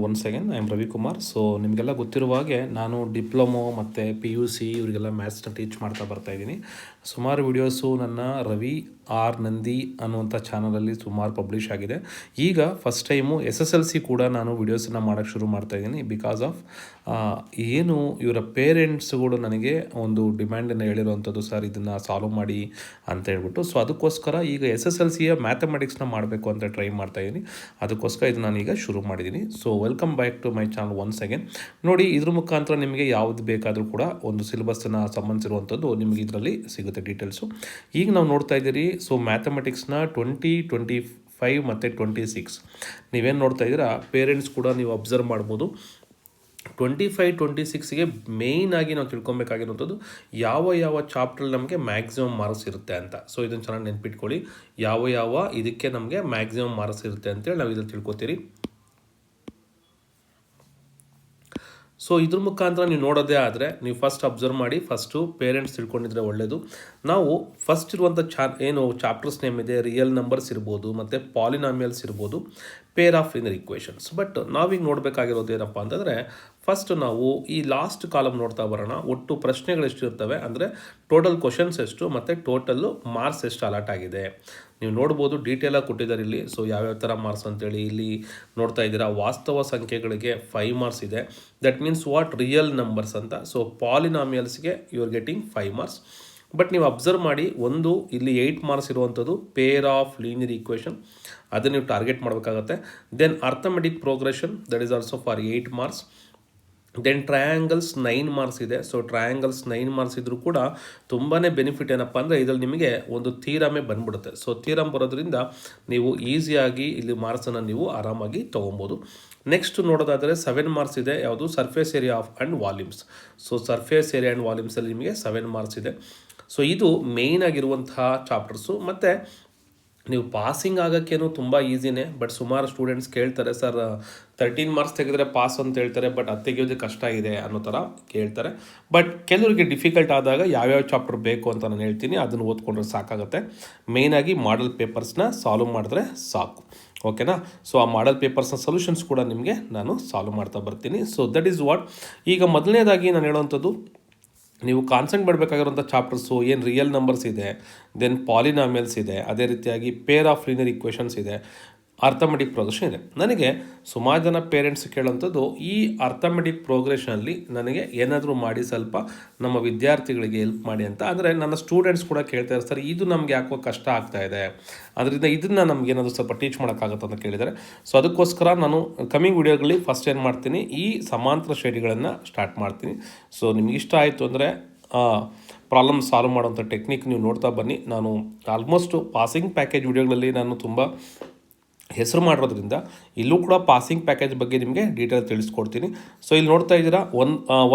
Once again I am Ravikumar. So ನಿಮಗೆಲ್ಲ ಗೊತ್ತಿರುವ ಹಾಗೆ ನಾನು ಡಿಪ್ಲೊಮೊ ಮತ್ತು PUC ಇವರಿಗೆಲ್ಲ ಮ್ಯಾಥ್ಸ್ನ ಟೀಚ್ ಮಾಡ್ತಾ ಬರ್ತಾಯಿದ್ದೀನಿ. ಸುಮಾರು ವಿಡಿಯೋಸು ನನ್ನ ರವಿ ಆರ್ ನಂದಿ ಅನ್ನುವಂಥ ಚಾನಲಲ್ಲಿ ಸುಮಾರು ಪಬ್ಲಿಷ್ ಆಗಿದೆ. ಈಗ ಫಸ್ಟ್ ಟೈಮು SSLC ಕೂಡ ನಾನು ವಿಡಿಯೋಸನ್ನು ಮಾಡೋಕ್ಕೆ ಶುರು ಮಾಡ್ತಾಯಿದ್ದೀನಿ. ಬಿಕಾಸ್ ಆಫ್ ಏನು ಇವರ ಪೇರೆಂಟ್ಸ್ಗಳು ನನಗೆ ಒಂದು ಡಿಮ್ಯಾಂಡನ್ನು ಹೇಳಿರುವಂಥದ್ದು, ಸರ್ ಇದನ್ನು ಸಾಲ್ವ್ ಮಾಡಿ ಅಂತ ಹೇಳ್ಬಿಟ್ಟು. ಸೊ ಅದಕ್ಕೋಸ್ಕರ ಈಗ SSLCಯ ಮ್ಯಾಥಮೆಟಿಕ್ಸ್ನ ಮಾಡಬೇಕು ಅಂತ ಟ್ರೈ ಮಾಡ್ತಾಯಿದ್ದೀನಿ. ಅದಕ್ಕೋಸ್ಕರ ಇದು ನಾನೀಗ ಶುರು ಮಾಡಿದ್ದೀನಿ. So welcome back to my channel once again. ನೋಡಿ, ಇದ್ರ ಮುಖಾಂತರ ನಿಮಗೆ ಯಾವುದು ಬೇಕಾದರೂ ಕೂಡ ಒಂದು ಸಿಲೆಬಸ್ಸನ್ನು ಸಂಬಂಧಿಸಿರುವಂಥದ್ದು ನಿಮಗೆ ಇದರಲ್ಲಿ ಸಿಗುತ್ತೆ ಡೀಟೇಲ್ಸು. ಈಗ ನಾವು ನೋಡ್ತಾ ಇದ್ದೀರಿ, ಸೊ ಮ್ಯಾಥಮೆಟಿಕ್ಸ್ನ 2025 ಮತ್ತು 26 ನೀವೇನು ನೋಡ್ತಾ ಇದ್ದೀರಾ, ಪೇರೆಂಟ್ಸ್ ಕೂಡ ನೀವು ಅಬ್ಸರ್ವ್ ಮಾಡ್ಬೋದು. 25-26ಗೆ ಮೇಯ್ನಾಗಿ ನಾವು ತಿಳ್ಕೊಬೇಕಾಗಿರುವಂಥದ್ದು ಯಾವ ಚಾಪ್ಟ್ರಲ್ಲಿ ನಮಗೆ ಮ್ಯಾಕ್ಸಿಮಮ್ ಮಾರ್ಕ್ಸ್ ಇರುತ್ತೆ ಅಂತ. ಸೊ ಇದನ್ನು ಚೆನ್ನಾಗಿ ನೆನ್ಪಿಟ್ಕೊಳ್ಳಿ, ಯಾವ ಇದಕ್ಕೆ ನಮಗೆ ಮ್ಯಾಕ್ಸಿಮಮ್ ಮಾರ್ಕ್ಸ್ ಇರುತ್ತೆ ಅಂತೇಳಿ ನಾವು ಇದನ್ನು ತಿಳ್ಕೊತೀರಿ. ಸೊ ಇದ್ರ ಮುಖಾಂತರ ನೀವು ನೋಡೋದೇ ಆದರೆ ನೀವು ಫಸ್ಟ್ ಅಬ್ಸರ್ವ್ ಮಾಡಿ, ಫಸ್ಟು ಪೇರೆಂಟ್ಸ್ ತಿಳ್ಕೊಂಡಿದ್ರೆ ಒಳ್ಳೆಯದು. ನಾವು ಫಸ್ಟ್ ಇರುವಂಥ ಚಾಪ್ಟರ್ಸ್ ನೇಮ್ ಇದೆ, ರಿಯಲ್ ನಂಬರ್ಸ್ ಇರ್ಬೋದು, ಮತ್ತು ಪಾಲಿನಾಮಿಯಲ್ಸ್ ಇರ್ಬೋದು, pair of linear equations. But ನಾವೀಗ ನೋಡಬೇಕಾಗಿರೋದು ಏನಪ್ಪ ಅಂತಂದರೆ, ಫಸ್ಟ್ ನಾವು ಈ ಲಾಸ್ಟ್ ಕಾಲಮ್ ನೋಡ್ತಾ ಬರೋಣ. ಒಟ್ಟು ಪ್ರಶ್ನೆಗಳು ಎಷ್ಟು ಇರ್ತವೆ ಅಂದರೆ ಟೋಟಲ್ ಕ್ವಶನ್ಸ್ ಎಷ್ಟು ಮತ್ತು ಟೋಟಲ್ಲು ಮಾರ್ಕ್ಸ್ ಎಷ್ಟು ಅಲಾಟ್ ಆಗಿದೆ ನೀವು ನೋಡ್ಬೋದು. ಡೀಟೇಲಾಗಿ ಕೊಟ್ಟಿದ್ದಾರೆ ಇಲ್ಲಿ. ಸೊ ಯಾವ್ಯಾವ ಥರ ಮಾರ್ಕ್ಸ್ ಅಂತೇಳಿ ಇಲ್ಲಿ ನೋಡ್ತಾ ಇದ್ದೀರಾ. ವಾಸ್ತವ ಸಂಖ್ಯೆಗಳಿಗೆ 5 ಮಾರ್ಕ್ಸ್ ಇದೆ. That means what real numbers ಅಂತ. ಸೊ ಪಾಲಿನಾಮಿಯಲ್ಸ್ಗೆ you are getting 5 marks. But ನೀವು ಅಬ್ಸರ್ವ್ ಮಾಡಿ, ಒಂದು ಇಲ್ಲಿ 8 ಮಾರ್ಕ್ಸ್ ಇರುವಂಥದ್ದು ಪೇರ್ ಆಫ್ ಲೀನಿಯರ್ ಈಕ್ವೇಷನ್, ಅದನ್ನು ನೀವು ಟಾರ್ಗೆಟ್ ಮಾಡಬೇಕಾಗತ್ತೆ. Then arithmetic progression, that is also for 8 marks. Then triangles 9 marks ಇದೆ. ಸೊ ಟ್ರಯಾಂಗಲ್ಸ್ 9 ಮಾರ್ಕ್ಸ್ ಇದ್ದರೂ ಕೂಡ ತುಂಬಾ ಬೆನಿಫಿಟ್ ಏನಪ್ಪ ಅಂದರೆ, ಇದರಲ್ಲಿ ನಿಮಗೆ ಒಂದು ಥೀರಮೇ ಬಂದ್ಬಿಡುತ್ತೆ. ಸೊ ಥೀರಮ್ ಬರೋದ್ರಿಂದ ನೀವು ಈಸಿಯಾಗಿ ಇಲ್ಲಿ ಮಾರ್ಕ್ಸನ್ನು ನೀವು ಆರಾಮಾಗಿ ತೊಗೊಬೋದು. ನೆಕ್ಸ್ಟ್ ನೋಡೋದಾದರೆ 7 ಮಾರ್ಕ್ಸ್ ಇದೆ. ಯಾವುದು? Surface area of and volumes. So surface area and ವಾಲ್ಯೂಮ್ಸಲ್ಲಿ ನಿಮಗೆ 7 ಮಾರ್ಕ್ಸ್ ಇದೆ. ಸೊ ಇದು ಮೇಯ್ನ್ ಆಗಿರುವಂತಹ ಚಾಪ್ಟರ್ಸು. ಮತ್ತು ನೀವು ಪಾಸಿಂಗ್ ಆಗೋಕ್ಕೇನು ತುಂಬ ಈಸಿನೇ. ಬಟ್ ಸುಮಾರು ಸ್ಟೂಡೆಂಟ್ಸ್ ಕೇಳ್ತಾರೆ, ಸರ್ 13 ಮಾರ್ಕ್ಸ್ ತೆಗೆದರೆ ಪಾಸ್ ಅಂತ ಹೇಳ್ತಾರೆ, ಬಟ್ ಅದು ತೆಗೆಯೋದು ಕಷ್ಟ ಇದೆ ಅನ್ನೋ ಥರ ಕೇಳ್ತಾರೆ. ಬಟ್ ಕೆಲವರಿಗೆ ಡಿಫಿಕಲ್ಟ್ ಆದಾಗ ಯಾವ್ಯಾವ ಚಾಪ್ಟರ್ ಬೇಕು ಅಂತ ನಾನು ಹೇಳ್ತೀನಿ, ಅದನ್ನು ಓದ್ಕೊಂಡ್ರೆ ಸಾಕಾಗುತ್ತೆ. ಮೇಯ್ನಾಗಿ ಮಾಡಲ್ ಪೇಪರ್ಸ್ನ ಸಾಲ್ವ್ ಮಾಡಿದ್ರೆ ಸಾಕು, ಓಕೆನಾ. ಸೊ ಆ ಮಾಡಲ್ ಪೇಪರ್ಸ್ನ ಸೊಲ್ಯೂಷನ್ಸ್ ಕೂಡ ನಿಮಗೆ ನಾನು ಸಾಲ್ವ್ ಮಾಡ್ತಾ ಬರ್ತೀನಿ. So that is what. ಈಗ ಮೊದಲನೇದಾಗಿ ನಾನು ಹೇಳುವಂಥದ್ದು, ನೀವು ಕಾನ್ಸಂಟ್ ಮಾಡಬೇಕಾಗಿರೋಂಥ ಚಾಪ್ಟರ್ಸು ಏನು ರಿಯಲ್ ನಂಬರ್ಸ್ ಇದೆ, ದೆನ್ ಪಾಲಿನಾಮಿಯಲ್ಸ್ ಇದೆ, ಅದೇ ರೀತಿಯಾಗಿ ಪೇರ್ ಆಫ್ ಲೀನಿಯರ್ ಈಕ್ವೇಷನ್ಸ್ ಇದೆ, ಅರ್ಥಮೆಟಿಕ್ ಪ್ರೋಗ್ರೆಷನ್ ಇದೆ. ನನಗೆ ಸುಮಾರು ಜನ ಪೇರೆಂಟ್ಸ್ ಕೇಳೋಂಥದ್ದು, ಈ ಅರ್ಥಮೆಟಿಕ್ ಪ್ರೋಗ್ರೆಷನಲ್ಲಿ ನನಗೆ ಏನಾದರೂ ಮಾಡಿ ಸ್ವಲ್ಪ ನಮ್ಮ ವಿದ್ಯಾರ್ಥಿಗಳಿಗೆ ಹೆಲ್ಪ್ ಮಾಡಿ ಅಂತ. ಅಂದರೆ ನನ್ನ ಸ್ಟೂಡೆಂಟ್ಸ್ ಕೂಡ ಕೇಳ್ತಾರೆ, ಸರ್ ಇದು ನಮ್ಗೆ ಯಾಕೋ ಕಷ್ಟ ಆಗ್ತಾ ಇದೆ, ಅದರಿಂದ ಇದನ್ನು ನಮ್ಗೆ ಏನಾದರೂ ಸ್ವಲ್ಪ ಟೀಚ್ ಮಾಡೋಕ್ಕಾಗತ್ತೆ ಅಂತ ಕೇಳಿದ್ದಾರೆ. ಸೊ ಅದಕ್ಕೋಸ್ಕರ ನಾನು ಕಮಿಂಗ್ ವಿಡಿಯೋಗಳಲ್ಲಿ ಫಸ್ಟ್ ಏನು ಮಾಡ್ತೀನಿ, ಈ ಸಮಾಂತರ ಶ್ರೇಣಿಗಳನ್ನು ಸ್ಟಾರ್ಟ್ ಮಾಡ್ತೀನಿ. ಸೊ ನಿಮ್ಗೆ ಇಷ್ಟ ಆಯಿತು ಅಂದರೆ ಪ್ರಾಬ್ಲಮ್ ಸಾಲ್ವ್ ಮಾಡೋಂಥ ಟೆಕ್ನಿಕ್ ನೀವು ನೋಡ್ತಾ ಬನ್ನಿ. ನಾನು ಆಲ್ಮೋಸ್ಟು ಪಾಸಿಂಗ್ ಪ್ಯಾಕೇಜ್ ವಿಡಿಯೋಗಳಲ್ಲಿ ನಾನು ತುಂಬ ಹೆಸರು ಮಾಡಿರೋದ್ರಿಂದ ಇಲ್ಲೂ ಕೂಡ ಪಾಸಿಂಗ್ ಪ್ಯಾಕೇಜ್ ಬಗ್ಗೆ ನಿಮಗೆ ಡೀಟೇಲ್ ತಿಳಿಸ್ಕೊಡ್ತೀನಿ. ಸೊ ಇಲ್ಲಿ ನೋಡ್ತಾ ಇದ್ದೀರಾ,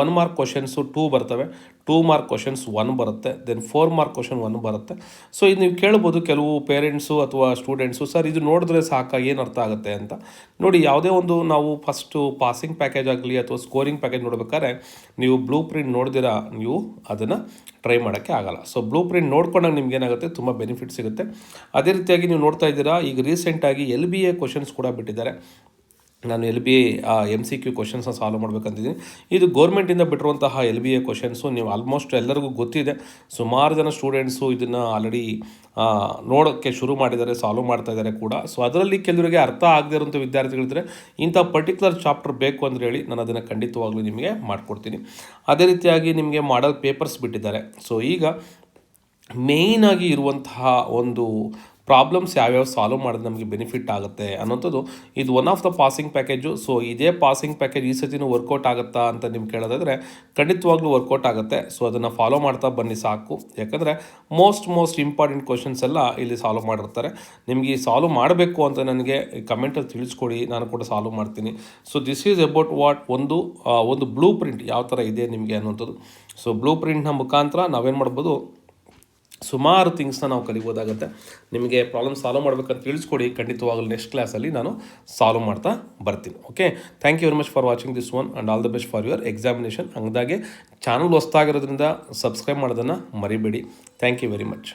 1 ಮಾರ್ಕ್ ಕ್ವಶನ್ಸು 2 ಬರ್ತವೆ, 2 ಮಾರ್ಕ್ ಕ್ವಶನ್ಸ್ 1 ಬರುತ್ತೆ, ದೆನ್ 4 ಮಾರ್ಕ್ ಕ್ವಶನ್ 1 ಬರುತ್ತೆ. ಸೊ ಇದು ನೀವು ಕೇಳ್ಬೋದು ಕೆಲವು ಪೇರೆಂಟ್ಸು ಅಥವಾ ಸ್ಟೂಡೆಂಟ್ಸು, ಸರ್ ಇದು ನೋಡಿದ್ರೆ ಸಾಕ, ಏನು ಅರ್ಥ ಆಗುತ್ತೆ ಅಂತ. ನೋಡಿ, ಯಾವುದೇ ಒಂದು ನಾವು ಫಸ್ಟು ಪಾಸಿಂಗ್ ಪ್ಯಾಕೇಜ್ ಆಗಲಿ ಅಥವಾ ಸ್ಕೋರಿಂಗ್ ಪ್ಯಾಕೇಜ್ ನೋಡ್ಬೇಕಾದ್ರೆ ನೀವು ಬ್ಲೂ ಪ್ರಿಂಟ್ ನೋಡ್ದಿರಾ ನೀವು ಅದನ್ನು ಟ್ರೈ ಮಾಡೋಕ್ಕೆ ಆಗಲ್ಲ. ಸೊ ಬ್ಲೂ ಪ್ರಿಂಟ್ ನೋಡ್ಕೊಂಡಾಗ ನಿಮ್ಗೆ ಏನಾಗುತ್ತೆ, ತುಂಬ ಬೆನಿಫಿಟ್ ಸಿಗುತ್ತೆ. ಅದೇ ರೀತಿಯಾಗಿ ನೀವು ನೋಡ್ತಾ ಇದ್ದೀರಾ, ಈಗ ರೀಸೆಂಟಾಗಿ LBA ಕ್ವಶನ್ಸ್ ಕೂಡ ಬಿಟ್ಟಿದ್ದಾರೆ. ನಾನು LBA MCQ ಕ್ವಶನ್ಸ್ನ ಸಾಲ್ವ್ ಮಾಡ್ಬೇಕಂತಿದ್ದೀನಿ. ಇದು ಗೌರ್ಮೆಂಟಿಂದ ಬಿಟ್ಟಿರುವಂತಹ LBA ಕ್ವಶನ್ಸು. ನೀವು ಆಲ್ಮೋಸ್ಟ್ ಎಲ್ಲರಿಗೂ ಗೊತ್ತಿದೆ. ಸುಮಾರು ಜನ ಸ್ಟೂಡೆಂಟ್ಸು ಇದನ್ನು ಆಲ್ರೆಡಿ ನೋಡೋಕ್ಕೆ ಶುರು ಮಾಡಿದ್ದಾರೆ, ಸಾಲ್ವ್ ಮಾಡ್ತಾ ಇದ್ದಾರೆ ಕೂಡ. ಸೊ ಅದರಲ್ಲಿ ಕೆಲವರಿಗೆ ಅರ್ಥ ಆಗದೇ ಇರೋಂಥ ವಿದ್ಯಾರ್ಥಿಗಳಿದ್ದರೆ, ಇಂಥ ಪರ್ಟಿಕ್ಯುಲರ್ ಚಾಪ್ಟರ್ ಬೇಕು ಅಂದರೆ ಹೇಳಿ, ನಾನು ಅದನ್ನು ಖಂಡಿತವಾಗ್ಲೂ ನಿಮಗೆ ಮಾಡಿಕೊಡ್ತೀನಿ. ಅದೇ ರೀತಿಯಾಗಿ ನಿಮಗೆ ಮಾಡಲ್ ಪೇಪರ್ಸ್ ಬಿಟ್ಟಿದ್ದಾರೆ. ಸೊ ಈಗ ಮೇಯ್ನಾಗಿ ಇರುವಂತಹ ಒಂದು ಪ್ರಾಬ್ಲಮ್ಸ್ ಯಾವ್ಯಾವ ಸಾಲ್ವ್ ಮಾಡಿದ್ರೆ ನಮಗೆ ಬೆನಿಫಿಟ್ ಆಗುತ್ತೆ ಅನ್ನೋಂಥದ್ದು, ಇದು one of the passing package. So ಇದೇ ಪಾಸಿಂಗ್ ಪ್ಯಾಕೇಜ್ ಈ ಸತಿನೂ ವರ್ಕೌಟ್ ಆಗುತ್ತಾ ಅಂತ ನಿಮ್ಗೆ ಕೇಳೋದಾದರೆ ಖಂಡಿತವಾಗ್ಲೂ ವರ್ಕೌಟ್ ಆಗುತ್ತೆ. ಸೊ ಅದನ್ನು ಫಾಲೋ ಮಾಡ್ತಾ ಬನ್ನಿ ಸಾಕು. ಯಾಕಂದರೆ ಮೋಸ್ಟ್ ಇಂಪಾರ್ಟೆಂಟ್ ಕ್ವಶನ್ಸ್ ಎಲ್ಲ ಇಲ್ಲಿ ಸಾಲ್ವ್ ಮಾಡಿರ್ತಾರೆ. ನಿಮಗೆ ಈ ಸಾಲ್ವ್ ಮಾಡಬೇಕು ಅಂತ ನನಗೆ ಕಮೆಂಟಲ್ಲಿ ತಿಳಿಸ್ಕೊಡಿ, ನಾನು ಕೂಡ ಸಾಲ್ವ್ ಮಾಡ್ತೀನಿ. So this is about what, ಒಂದು ಬ್ಲೂ ಪ್ರಿಂಟ್ ಯಾವ ಥರ ಇದೆ ನಿಮಗೆ ಅನ್ನೋಂಥದ್ದು. ಸೊ ಬ್ಲೂ ಪ್ರಿಂಟ್ನ ಮುಖಾಂತರ ನಾವೇನು ಮಾಡ್ಬೋದು, ಸುಮಾರು ಥಿಂಗ್ಸ್ನ ನಾವು ಕಲಿಬೋದಾಗುತ್ತೆ. ನಿಮಗೆ ಪ್ರಾಬ್ಲಮ್ ಸಾಲ್ವ್ ಮಾಡಬೇಕಂತ ತಿಳಿಸ್ಕೊಡಿ, ಖಂಡಿತವಾಗಲೂ ನೆಕ್ಸ್ಟ್ ಕ್ಲಾಸಲ್ಲಿ ನಾನು ಸಾಲ್ವ್ ಮಾಡ್ತಾ ಬರ್ತೀನಿ. Okay, thank you very much for watching this one and all the best for your examination. ಹಂಗಾಗೆ ಚಾನಲ್ ಹೊಸ್ತಾಗಿರೋದ್ರಿಂದ ಸಬ್ಸ್ಕ್ರೈಬ್ ಮಾಡೋದನ್ನು ಮರಿಬೇಡಿ. Thank you very much.